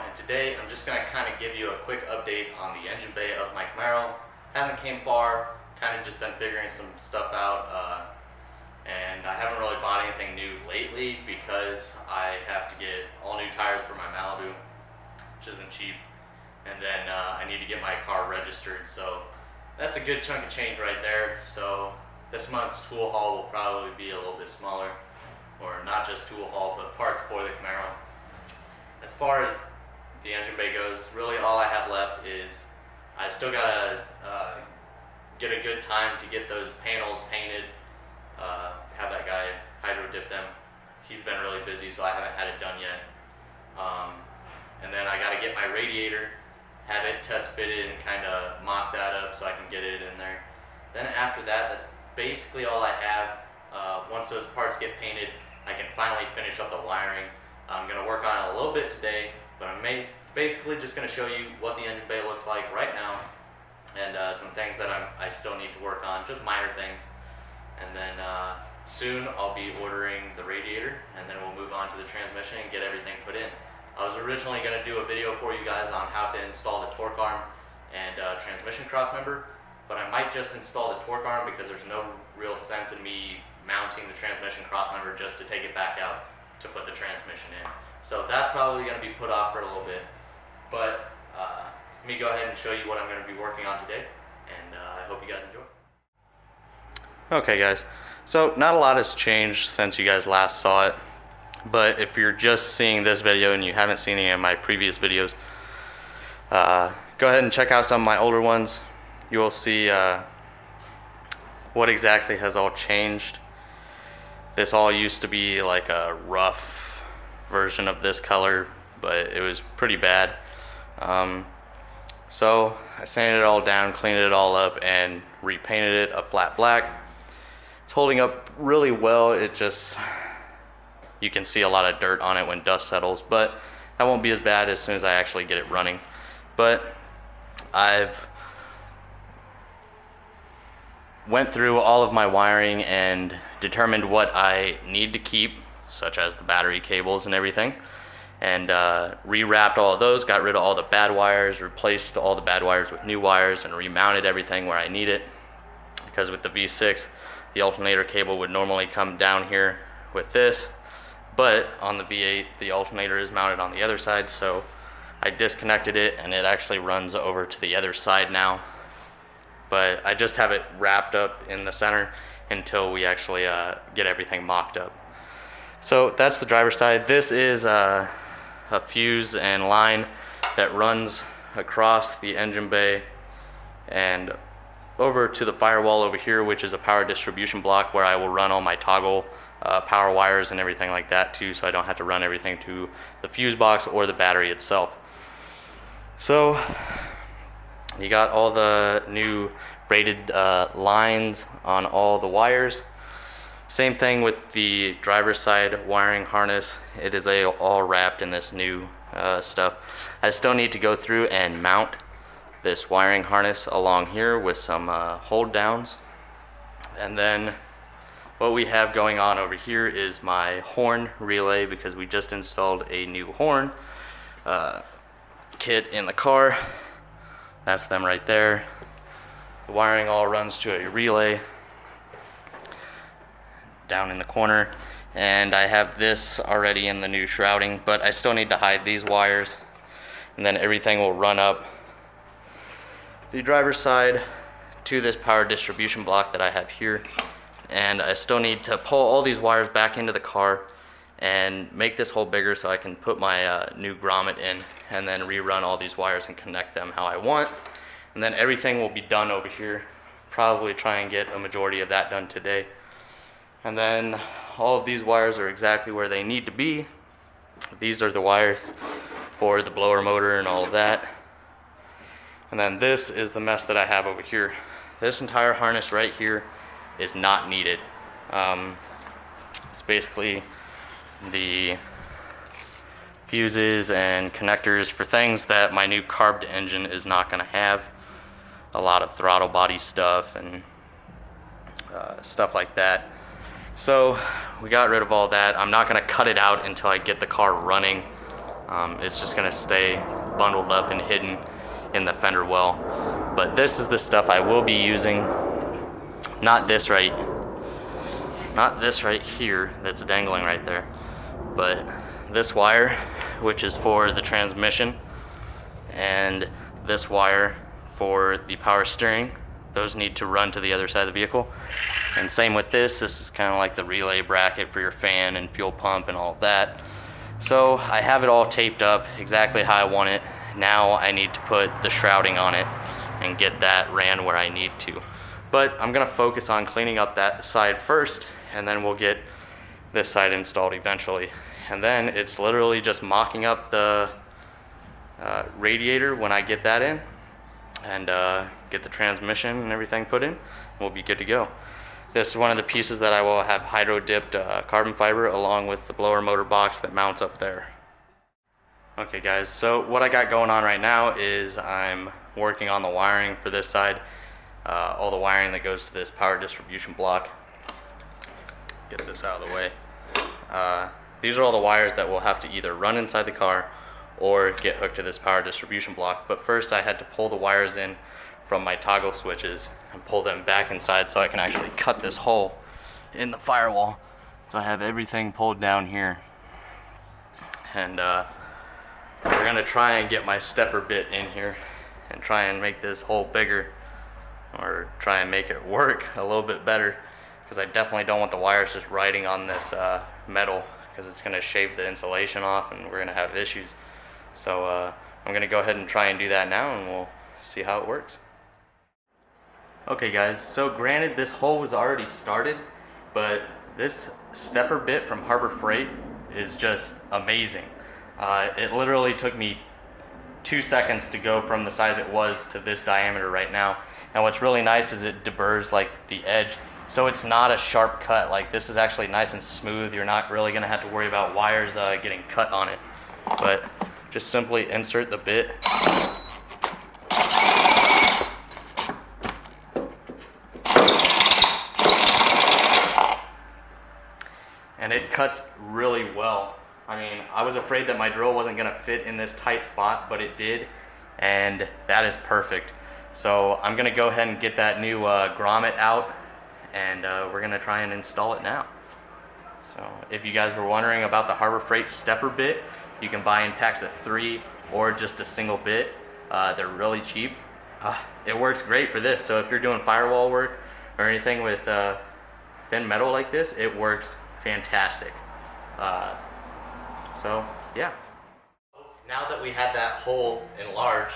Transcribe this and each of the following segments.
and today I'm just going to kind of give you a quick update on the engine bay of my Camaro. Hasn't came far, kind of just been figuring some stuff out, and I haven't really bought anything new lately because I have to get all new tires for my Malibu, which isn't cheap, and then I need to get my car registered, so that's a good chunk of change right there. So this month's tool haul will probably be a little bit smaller, or not just tool haul, but parts for the Camaro. As far as the engine bay goes, really all I have left is I still gotta get a good time to get those panels painted, have that guy hydro dip them. He's been really busy, so I haven't had it done yet. And then I gotta get my radiator, have it test fitted and kind of mock that up so I can get it in there. Then after that, that's basically all I have. Once those parts get painted, I can finally finish up the wiring. I'm going to work on it a little bit today, but I'm basically just going to show you what the engine bay looks like right now, and some things that I still need to work on, just minor things. And then soon I'll be ordering the radiator, and then we'll move on to the transmission and get everything put in. I was originally going to do a video for you guys on how to install the torque arm and transmission crossmember, but I might just install the torque arm because there's no real sense in me mounting the transmission crossmember just to take it back out to put the transmission in. So that's probably going to be put off for a little bit, but let me go ahead and show you what I'm going to be working on today, and I hope you guys enjoy. Okay guys, so not a lot has changed since you guys last saw it, but if you're just seeing this video and you haven't seen any of my previous videos, go ahead and check out some of my older ones. You will see what exactly has all changed. This all used to be like a rough version of this color, but it was pretty bad. So I sanded it all down, cleaned it all up, and repainted it a flat black. It's holding up really well. It just, you can see a lot of dirt on it when dust settles, but that won't be as bad as soon as I actually get it running. But I've went through all of my wiring and determined what I need to keep, such as the battery cables and everything, and rewrapped all of those, got rid of all the bad wires, replaced all the bad wires with new wires, and remounted everything where I need it. Because with the V6, the alternator cable would normally come down here with this, but on the V8 the alternator is mounted on the other side, so I disconnected it and it actually runs over to the other side now. But I just have it wrapped up in the center until we actually get everything mocked up. So that's the driver's side. This is a fuse and line that runs across the engine bay and over to the firewall over here, which is a power distribution block where I will run all my toggle power wires and everything like that too, so I don't have to run everything to the fuse box or the battery itself. So you got all the new braided lines on all the wires. Same thing with the driver's side wiring harness. It is all wrapped in this new stuff. I still need to go through and mount this wiring harness along here with some hold downs. And then what we have going on over here is my horn relay, because we just installed a new horn kit in the car. That's them right there. The wiring all runs to a relay down in the corner, and I have this already in the new shrouding, but I still need to hide these wires, and then everything will run up the driver's side to this power distribution block that I have here. And I still need to pull all these wires back into the car and make this hole bigger so I can put my new grommet in, and then rerun all these wires and connect them how I want. And then everything will be done over here. Probably try and get a majority of that done today. And then all of these wires are exactly where they need to be. These are the wires for the blower motor and all of that. And then this is the mess that I have over here. This entire harness right here is not needed. It's basically the fuses and connectors for things that my new carbed engine is not going to have. A lot of throttle body stuff and stuff like that. So we got rid of all that. I'm not going to cut it out until I get the car running. It's just gonna stay bundled up and hidden in the fender well. But this is the stuff I will be using. Not this right here that's dangling right there, but this wire, which is for the transmission, and this wire for the power steering. Those need to run to the other side of the vehicle. And same with this is kind of like the relay bracket for your fan and fuel pump and all of that. So I have it all taped up exactly how I want it. Now I need to put the shrouding on it and get that ran where I need to. But I'm gonna focus on cleaning up that side first, and then we'll get this side installed eventually. And then it's literally just mocking up the radiator when I get that in, and get the transmission and everything put in. We'll be good to go. This is one of the pieces that I will have hydro dipped carbon fiber along with the blower motor box that mounts up there. Okay guys, so what I got going on right now is I'm working on the wiring for this side. All the wiring that goes to this power distribution block. Get this out of the way. These are all the wires that will have to either run inside the car or get hooked to this power distribution block. But first I had to pull the wires in from my toggle switches and pull them back inside so I can actually cut this hole in the firewall. So I have everything pulled down here. And we're gonna try and get my stepper bit in here and try and make this hole bigger, or try and make it work a little bit better, because I definitely don't want the wires just riding on this metal, because it's gonna shave the insulation off and we're gonna have issues. So I'm gonna go ahead and try and do that now, and we'll see how it works. Okay guys, so granted this hole was already started, but this stepper bit from Harbor Freight is just amazing. It literally took me 2 seconds to go from the size it was to this diameter right now. And what's really nice is it deburrs like the edge, so it's not a sharp cut. Like, this is actually nice and smooth. You're not really gonna have to worry about wires getting cut on it. But just simply insert the bit. And it cuts really well. I mean, I was afraid that my drill wasn't gonna fit in this tight spot, but it did, and that is perfect. So I'm gonna go ahead and get that new grommet out, and we're gonna try and install it now. So if you guys were wondering about the Harbor Freight stepper bit, you can buy in packs of 3 or just a single bit. They're really cheap. It works great for this. So if you're doing firewall work or anything with thin metal like this, it works fantastic. So yeah. Now that we have that hole enlarged,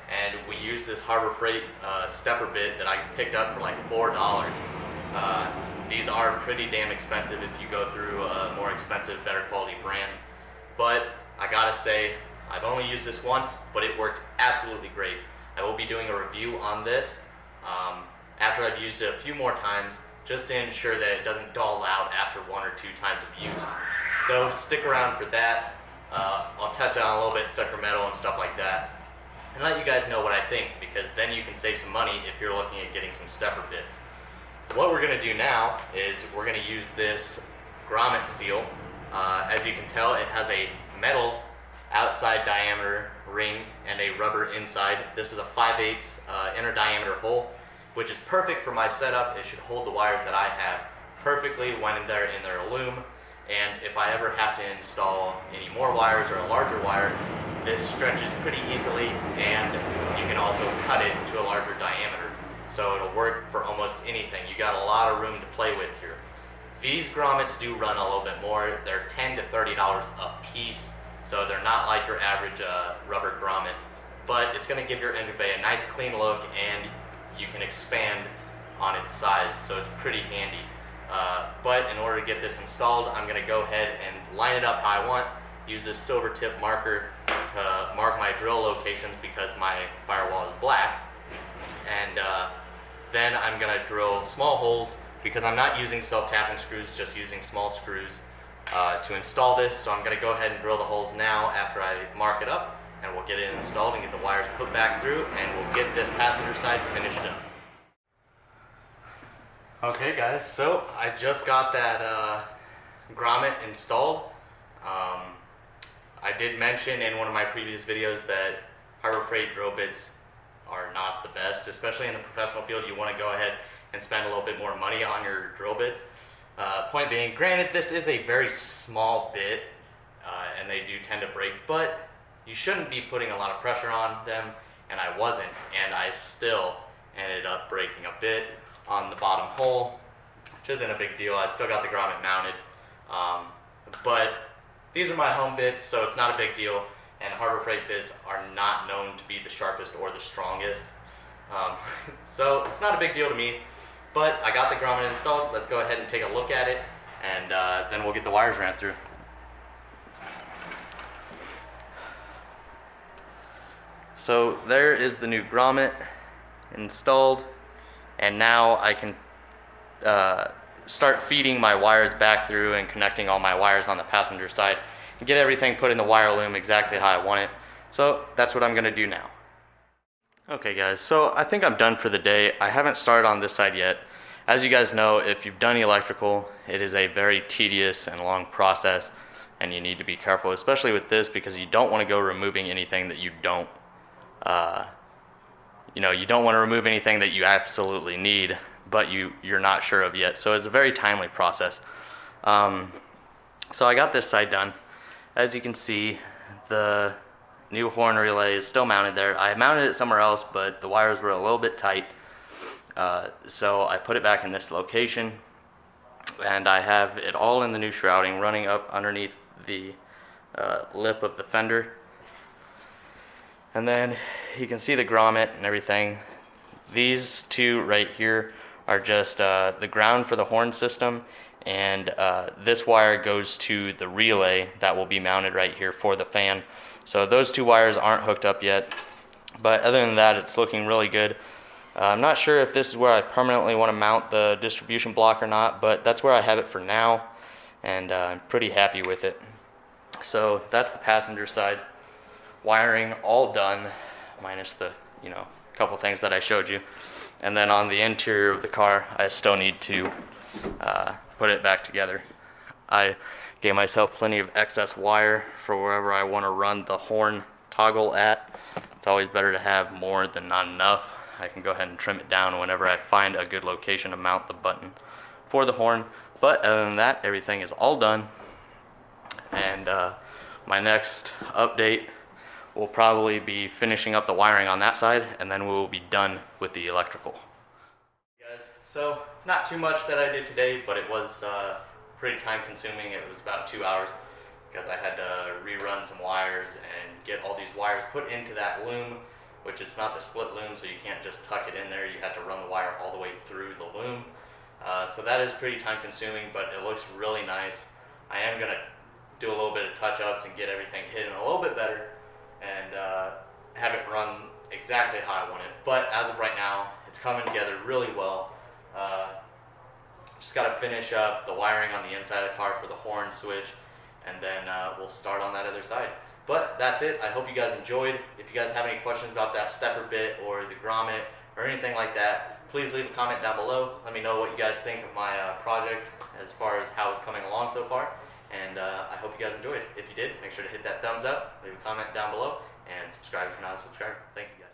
and we use this Harbor Freight stepper bit that I picked up for like $4. These are pretty damn expensive if you go through a more expensive, better quality brand. But I gotta say, I've only used this once, but it worked absolutely great. I will be doing a review on this after I've used it a few more times, just to ensure that it doesn't dull out after 1 or 2 times of use. So stick around for that. I'll test it on a little bit thicker metal and stuff like that, and let you guys know what I think, because then you can save some money if you're looking at getting some stepper bits. What we're gonna do now is we're gonna use this grommet seal. As you can tell, it has a metal outside diameter ring and a rubber inside. This is a 5/8 inner diameter hole, which is perfect for my setup. It should hold the wires that I have perfectly when they're in their loom. And if I ever have to install any more wires or a larger wire, this stretches pretty easily, and you can also cut it to a larger diameter. So it'll work for almost anything. You got a lot of room to play with here. These grommets do run a little bit more. They're $10 to $30 a piece, so they're not like your average rubber grommet. But it's gonna give your engine bay a nice clean look, and you can expand on its size, so it's pretty handy. But in order to get this installed, I'm gonna go ahead and line it up how I want. Use this silver tip marker to mark my drill locations because my firewall is black. And then I'm gonna drill small holes because I'm not using self-tapping screws, just using small screws to install this. So I'm gonna go ahead and drill the holes now after I mark it up, and we'll get it installed and get the wires put back through, and we'll get this passenger side finished up. Okay guys, so I just got that grommet installed. I did mention in one of my previous videos that Harbor Freight drill bits are not the best, especially in the professional field. You want to go ahead and spend a little bit more money on your drill bits. Point being, granted, this is a very small bit, and they do tend to break, but you shouldn't be putting a lot of pressure on them, and I wasn't, and I still ended up breaking a bit on the bottom hole, which isn't a big deal. I still got the grommet mounted, but these are my home bits, so it's not a big deal, and Harbor Freight bits are not known to be the sharpest or the strongest, so it's not a big deal to me. But I got the grommet installed. Let's go ahead and take a look at it, and then we'll get the wires ran through. So there is the new grommet installed, and now I can start feeding my wires back through and connecting all my wires on the passenger side and get everything put in the wire loom exactly how I want it. So that's what I'm gonna do now. Okay guys, so I think I'm done for the day. I haven't started on this side yet. As you guys know, if you've done electrical, it is a very tedious and long process, and you need to be careful, especially with this, because you don't want to go removing anything that you don't, you don't want to remove anything that you absolutely need, but you're not sure of yet. So it's a very timely process. So I got this side done. As you can see, the new horn relay is still mounted there. I mounted it somewhere else, but the wires were a little bit tight. So I put it back in this location, and I have it all in the new shrouding running up underneath the lip of the fender. And then you can see the grommet and everything. These two right here are just the ground for the horn system, and this wire goes to the relay that will be mounted right here for the fan. So those two wires aren't hooked up yet, but other than that, it's looking really good. I'm not sure if this is where I permanently want to mount the distribution block or not, but that's where I have it for now, and I'm pretty happy with it. So that's the passenger side. Wiring all done, minus the couple things that I showed you. And then on the interior of the car, I still need to put it back together. I gave myself plenty of excess wire for wherever I want to run the horn toggle at. It's always better to have more than not enough. I can go ahead and trim it down whenever I find a good location to mount the button for the horn. But other than that, everything is all done. And my next update will probably be finishing up the wiring on that side, and then we will be done with the electrical. Guys, so not too much that I did today, but it was pretty time consuming. It was about 2 hours because I had to rerun some wires and get all these wires put into that loom, which it's not the split loom, so you can't just tuck it in there. You have to run the wire all the way through the loom. So that is pretty time consuming, but it looks really nice. I am gonna do a little bit of touch-ups and get everything hidden a little bit better, and have it run exactly how I want it. But as of right now, it's coming together really well. Just got to finish up the wiring on the inside of the car for the horn switch, and then we'll start on that other side. But that's it. I hope you guys enjoyed. If you guys have any questions about that stepper bit or the grommet or anything like that, please leave a comment down below. Let me know what you guys think of my project as far as how it's coming along so far. And I hope you guys enjoyed. If you did, make sure to hit that thumbs up, leave a comment down below, and subscribe if you're not a subscriber. Thank you guys.